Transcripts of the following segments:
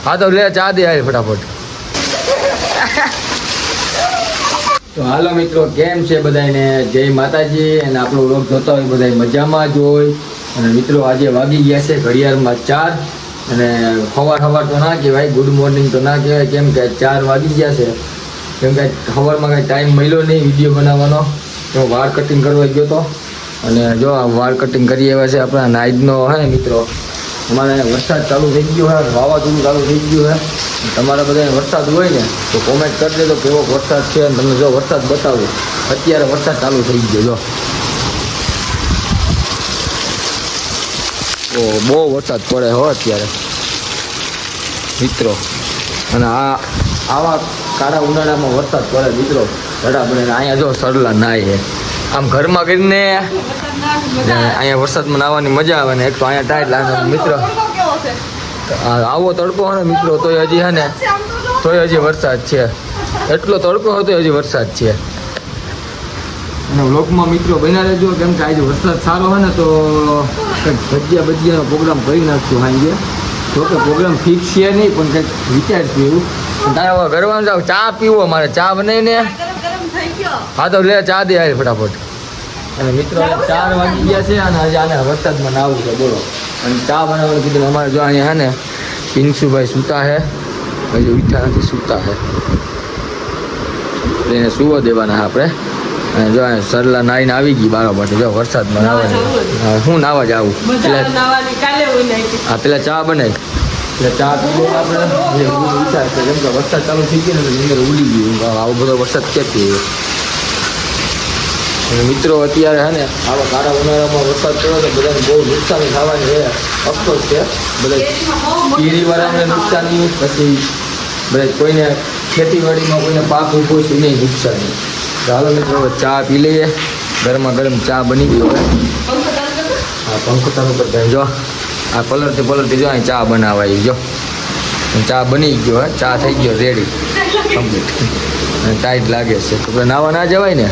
હા તો લે ચા દે યાર ફટાફટ. તો હાલો મિત્રો, કેમ છે બધાને? જય માતાજી. અને આપણો વ્લોગ જોતા હોય બધા મજામાં જ હોય. અને મિત્રો આજે વાગી ગયા છે ઘડિયાળમાં 4. અને સવાર તો ના કહેવાય, ગુડ મોર્નિંગ તો ના કહેવાય, કેમ કે 4 વાગી ગયા છે. કેમ કે સવારમાં કાંઈ ટાઈમ મળ્યો નહીં વિડીયો બનાવવાનો. તો વાળ કટિંગ કરવા ગયો હતો. અને જો આ વાળ કટિંગ કરી આવ્યા છે આપણા નાઈટનો હે મિત્રો. અમારે વરસાદ ચાલુ થઈ ગયો હે, વાવાઝોડું ચાલુ થઈ ગયું હે. તમારા બધાને વરસાદ હોય ને તો કોમેન્ટ કરી દેજો કેવો વરસાદ છે. અને તમને જો વરસાદ બતાવું, અત્યારે વરસાદ ચાલુ થઈ ગયો જો. ઓ બહુ વરસાદ પડે હો અત્યારે મિત્રો. અને આવા કાળા ઉનાળામાં વરસાદ પડે મિત્રો, બરાબર. અહીંયા જો સરલા નાય છે આમ ઘરમાં કરીને, અહીંયા વરસાદમાં નાહવાની મજા આવે ને. એક તો અહીંયા ટાઈટ લાગે મિત્રો, આવો તડકો હોય ને મિત્રો તોય હજી હે ને તોય હજી વરસાદ છે. એટલો તડકો હતો હજી વરસાદ છે. અને વ્લોગમાં મિત્રો બન્યા રહેજો, કેમ કે આજે વરસાદ સારો હોય ને તો કંઈક ભજીયાનો પ્રોગ્રામ કરી નાખશું સાંજે. જો કે પ્રોગ્રામ ફિક્સ છે નહીં, પણ કંઈક વિચારશું એવું. તારે હવે ઘરવાનું જાવ, ચા પીવો મારે, ચા બનાવીને. હા તો લે ચા દે યાર ફટાફટ. અને મિત્રો 4 વાગી ગયા છે અને આજે આને વરસાદમાં નાવું છે બોલો. અને ચા બનાવવાનું કીધું. અમારે જો અહીંયા હે ને પિન્સુભાઈ સૂતા છે, હજી ઉઠ્યા નથી, સૂતા છે. એને સુવા દેવાના આપણે. અને જો સરલા નાઈને આવી ગઈ બારોબાર. જો વરસાદમાં નાવાની, હું નાવા જ આવું. હા પેલા ચા બનાવી, એટલે ચા પીવો આપણે. વિચાર છે કેમ કે વરસાદ ચાલુ થઈ ગયો ને અંદર ઉડી ગયું. આવો બધો વરસાદ ક્યાંથી? અને મિત્રો અત્યારે હે ને આવા કાળા ઉનાળામાં વરસાદ પડ્યો તો બધાને બહુ નુકસાની થવાની છે. અફસોસ છે બધા કેરીવાળાને નુકસાની, પછી બધા કોઈને ખેતીવાડીમાં કોઈને પાક ઉભો છે નહીં નુકસાની. ચાલો મિત્રો હવે ચા પી લઈએ. ગરમા ગરમ ચા બની ગઈ હવે. હા પંખો ચાલુ કરતા જો આ પલરતી જો અહીં ચા બનાવાય જો. ચા બની ગયો હે, ચા થઈ ગયો રેડી કમ્પ્લીટ. અને ટાઈટ લાગે છે તો નાવા ના જવાય ને?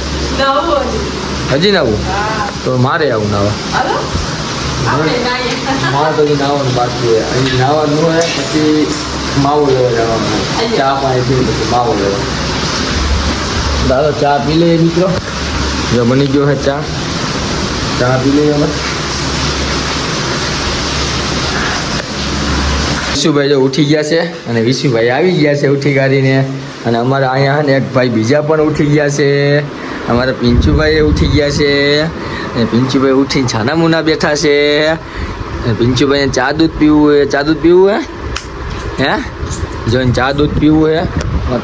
હજી નાવું તો મારે આવું નાવા. મારે તો હજી નાવાનું બાકી હોય. અહીં નાવાનું હોય પછી માવો લેવા જવાનું. ચા પાણી પી પછી માવો લેવા. દાદા ચા પી લઈએ મિત્રો. જો બની ગયો હે ચા પી લઈએ અમે. વિશુભાઈ જો ઉઠી ગયા છે અને વિશુભાઈ આવી ગયા છે ઉઠી ગાડીને. અને અમારા અહીંયા ને એક ભાઈ બીજા પણ ઉઠી ગયા છે. અમારા પિંચુભાઈ ઉઠી ગયા છે. અને પિંચુભાઈ ઉઠીને છાના મુના બેઠા છે. પિંચુભાઈને ચા દૂધ પીવું હે હે જોઈને ચા દૂધ પીવું હે.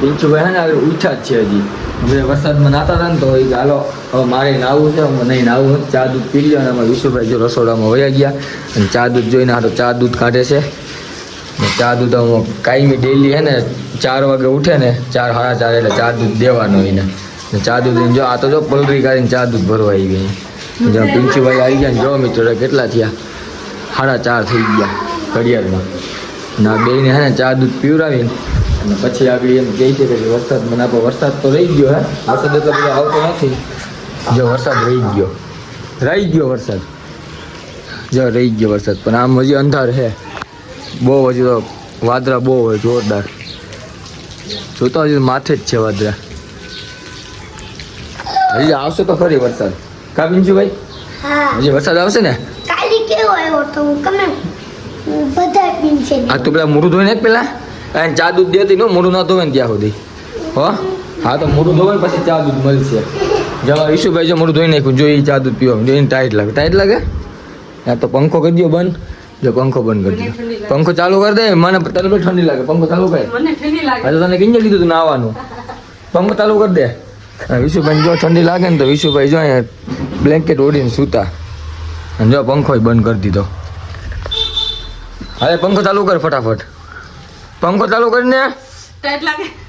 પિંચુભાઈ હે ને ઉઠ્યા જ છે હજી. હવે વરસાદમાં નાતા હતા ને તો હાલો હવે મારે નાવું છે, નહીં નાવું ચા દૂધ પી લ્યો. અને અમારા વિશુભાઈ જો રસોડામાં વયા ગયા અને ચા દૂધ જોઈને હાલો ચા દૂધ કાઢે છે. ચા દૂધ કાયમી ડેલી હે ને 4 વાગે ઉઠે ને 4 સાડા 4 એટલે ચા દૂધ દેવાનો એને. ચા દૂધ જો આ તો જો પલરી કાઢીને ચા દૂધ ભરવા આવી ગઈ. જો પિંચુભાઈ આવી ગયા ને જો મિત્રો કેટલા થયા, 4:30 થઈ ગયા ઘડિયાળમાં. ના બેને હે ને ચા દૂધ પીવડાવીને અને પછી આગળ એમ કહે છે કે વરસાદમાં ના પણ વરસાદ તો રહી ગયો. હે વરસાદ એટલો બધો આવતો નથી. જો વરસાદ રહી ગયો વરસાદ જો રહી ગયો વરસાદ. પણ આમ હજી અંધાર છે બહુ, હજી તો વાદળા બહુ હોય જોરદાર. જોતા હજી માથે જ છે વાદળા. હજી આવશે તો ખરી વરસાદ. કા પિંચુભાઈ? હજી વરસાદ આવશે ને? આ તો પેલા મોઢું ધોઈને પેલા ચા દૂધ દેતી નો મોઢું ના ધોવે ને ત્યાં સુધી. હો હા તો મોઢું ધોવે ને પછી ચા દૂધ મળશે. જવા ઈશુભાઈ જો મોઢું ધોઈ નાખ્યું જો એ ચા દૂધ પીવા જોઈને ટાઈટ લાગે. હા તો પંખો કરી દો બંધ. જો પંખો બંધ કરી દો, પંખો ચાલુ કરી દે. મને તને પણ ઠંડી લાગે. પંખો ચાલુ કરે. હા તો તને કઈ લીધું તું નાવાનું. પંખો ચાલુ કરી દે. વિશુભાઈ જો ઠંડી લાગે ને તો વિશુભાઈ જો બ્લેન્કેટ ઓઢીને સૂતા. અને જો પંખો બંધ કરી દીધો. હવે પંખો ચાલુ કર ફટાફટ. પંખો ચાલુ કરીને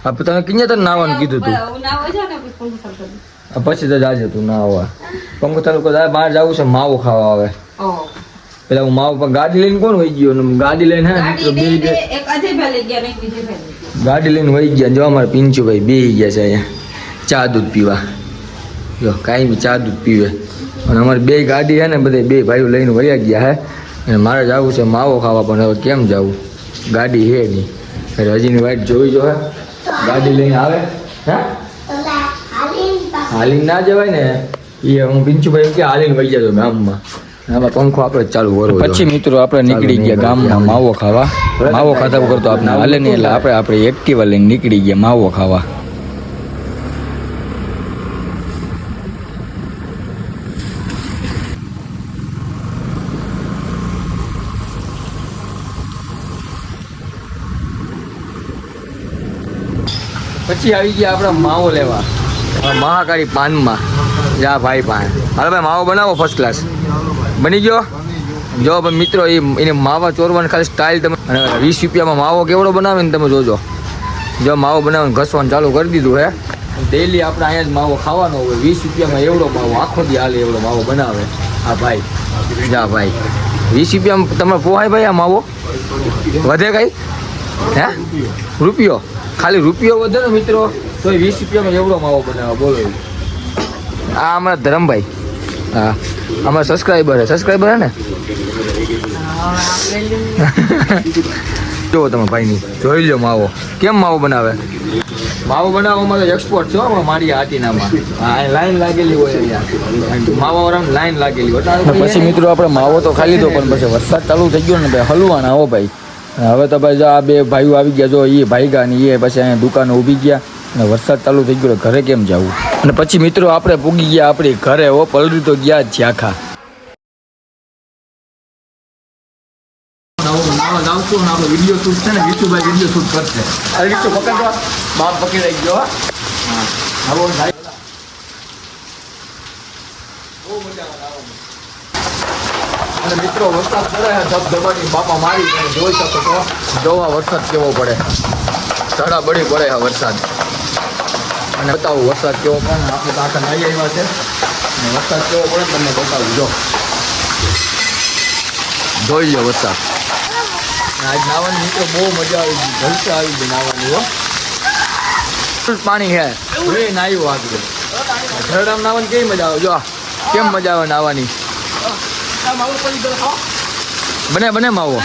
હા તને કિંજે તને નાવાનું કીધું તું. પછી તો જાજે તું નાવા. પંખો ચાલુ કર. બહાર જવું છે માવો ખાવા આવે. પેલા હું માવો પર ગાડી લઈને કોણ વહી ગયો? ગાડી લઈને હે ગાડી લઈને વહી ગયા. જો અમારે પિંચુભાઈ બેસી ગયા છે અહીંયા ચા દૂધ પીવા. જો કાંઈ બી ચા દૂધ પીવે. અને અમારી 2 ગાડી છે ને બધે 2 ભાઈઓ લઈને વયા ગયા હે. અને મારે જવું છે માવો ખાવા, પણ હવે કેમ જવું? ગાડી હે નહીં. એટલે હજીની વાઈટ જોઈ જો હે ગાડી લઈને આવે હે હાલીને ના જવાય ને એ હું પિંચુભાઈ કે હાલીને વહી જતો ગામમાં. આમાં પંખો આપણે ચાલુ કરવો. પછી મિત્રો આપણે નીકળી ગયા ગામમાં માવો ખાવા. માવો ખાતા વગર તો આપણે હાલે નહીં એટલે આપણે એક્ટિવા લઈને નીકળી ગયા માવો ખાવા. પછી આવી ગયા આપણે માવો લેવા મહાકાળી પાનમાં. જા ભાઈ પાન હાલ ભાઈ માવો બનાવો ફર્સ્ટ ક્લાસ બની ગયો. જો ભાઈ મિત્રો એને માવા ચોરવાની ખાલી સ્ટાઇલ તમે અને 20 રૂપિયામાં માવો કેવડો બનાવે ને તમે જોજો. જો માવો બનાવીને ઘસવાનું ચાલુ કરી દીધું હે. ડેલી આપણે અહીંયા જ માવો ખાવાનો હોય. 20 રૂપિયામાં એવડો માવો આખો દી હાલે એવડો માવો બનાવે આ ભાઈ. જા ભાઈ 20 રૂપિયામાં તમે પોહાય ભાઈ આ માવો વધે કઈ હે રૂપિયો ખાલી રૂપિયો વધે ને મિત્રો તો 20 રૂપિયામાં એવડો માવો બનાવે બોલો. આ અમારા ધરમભાઈ હા અમારા સબસ્ક્રાઈબર હે ને જુઓ તમે ભાઈની જોઈ લો માવો કેમ માવો બનાવે. માવો બનાવવામાં તો એક્સપોર્ટ છો મારી હાથીનામાં. હા લાઈન લાગેલી હોય અહીંયા માવાવાળાની લાઈન લાગેલી હોય. પછી મિત્રો આપણે માવો તો ખાઈ લીધો પણ પછી વરસાદ ચાલુ થઈ ગયો ને ભાઈ હલવાના હો ભાઈ. હવે તો ભાઈ જો આ બે ભાઈઓ આવી ગયા જો એ ભાઈગા ને એ પછી અહીંયા દુકાને ઊભી ગયા અને વરસાદ ચાલુ થઈ ગયો ઘરે કેમ જવું. અને પછી મિત્રો આપણે પૂગી ગયા આપણી ઘરે હો પલરી તો ગયા જ ઝાખા. લાવશું ને આપણે વિડીયો શૂટ છે ને વિશુભાઈ વિડીયો શૂટ કરશે. અરે વિશુ પકડજો બાપ પકડી ગયો. હા આવો ભાઈ બહુ મજા આવે. અને મિત્રો વરસાદ પડે ધબધબાની બાપા મારી તમે જોઈ શકો છો. જોવા વરસાદ કેવો પડે ધડા બળી પડે આ વરસાદ. અને બતાવું વરસાદ કેવો પડે ને આપણે તો આખા નાઈ આવ્યા છે અને વરસાદ કેવો પડે તમને બતાવું. જોઈ લો વરસાદ. આજ નાવાની મિત્રો બહુ મજા આવી ગઈ જલસા આવી ગઈ નાવાની હો. પાણી હે હવે નાયું આગળ ધરડામ નાવાની કેવી મજા આવે. જો કેમ મજા આવે નાવાની. બને માવો.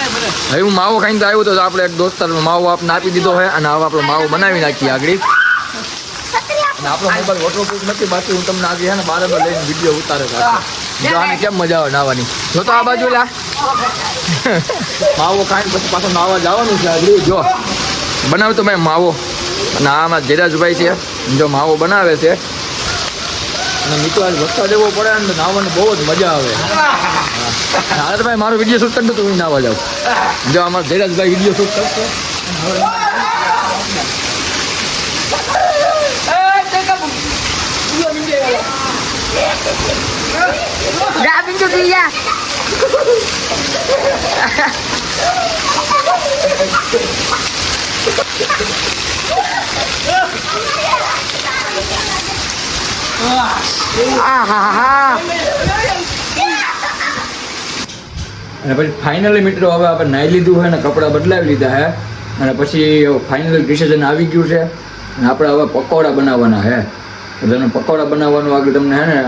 હવે હું માવો ખાઈને તો આવ્યો તો આપણે એક દોસ્તારનો માવો આપણે આપી દીધો હોય અને હવે આપણે માવો બનાવી નાખીએ આગળ. અને આપણો મોબાઈલ વોટરપ્રૂફ નથી બાકી હું તમને આગળ ને બરાબર લઈને વિડીયો ઉતારે જો આને કેમ મજા આવે નાવાની. જો તો આ બાજુ લા માવો ખાઈને પછી પાછો નાવા જવાનું છે આગળ. જો બનાવ તો મેં માવો અને આમાં ધીરજભાઈ છે જો માવો બનાવે છે. અને મિત્રો આજ વરસાદ એવો પડે ને નાવાની બહુ જ મજા આવે. હાલ ભાઈ મારો વિડીયો શૂટ કરતો તો હું નાવા જાઉં. જો અમારા ધીરજભાઈ વિડીયો શૂટ કરશે. અને પછી ફાઇનલી મિત્રો હવે આપણે નાહી લીધું છે ને કપડાં બદલાવી લીધા છે અને પછી ફાઇનલ ડિસિઝન આવી ગયું છે અને આપણે હવે પકોડા બનાવવાના છે. એટલે પકોડા બનાવવાનું આગળ તમને હે ને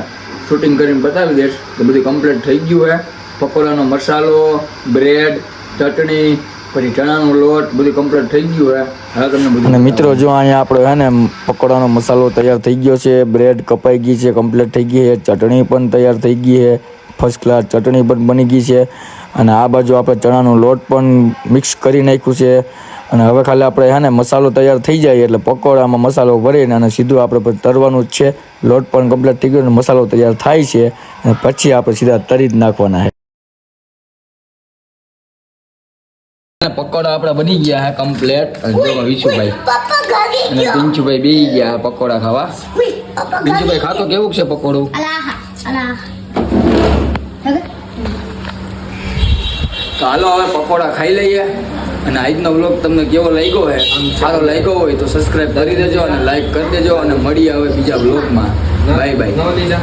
શૂટિંગ કરીને બતાવી દઈશ કે બધું કમ્પ્લીટ થઈ ગયું છે. પકોડાનો મસાલો બ્રેડ ચટણી પછી ચણાનો લોટ બધું કમ્પ્લીટ થઈ ગયું છે. હવે તમને બધું અને મિત્રો જો અહીંયા આપણો હે ને પકોડાનો મસાલો તૈયાર થઈ ગયો છે. બ્રેડ કપાઈ ગઈ છે કમ્પ્લીટ થઈ ગઈ છે. ચટણી પણ તૈયાર થઈ ગઈ છે ફર્સ્ટ ક્લાસ ચટણી પણ બની ગઈ છે. અને આ બાજુ આપણે ચણાનો લોટ પણ મિક્સ કરી નાખ્યું છે. અને હવે ખાલી આપણે હે ને મસાલો તૈયાર થઈ જાય એટલે પકોડામાં મસાલો ભરીને અને સીધું આપણે તરવાનું જ છે. લોટ પણ કમ્પ્લીટ થઈ ગયો અને મસાલો તૈયાર થાય છે અને પછી આપણે સીધા તરી જ નાખવાના છે. પકોડા આપણા બની ગયા હે કમ્પ્લીટ. જો વિશુભાઈ અને પિંચુભાઈ બેસી ગયા પકોડા ખાવા. પિંચુભાઈ ખાતો કેવું છે પકોડું. તો હાલો હવે પકોડા ખાઈ લઈએ. અને આજનો વ્લોગ તમને કેવો લાગ્યો હોય સારો લાગ્યો હોય તો સબસ્ક્રાઈબ કરી દેજો અને લાઈક કરી દેજો અને મળીએ હવે બીજા વ્લોગમાં. Bye bye.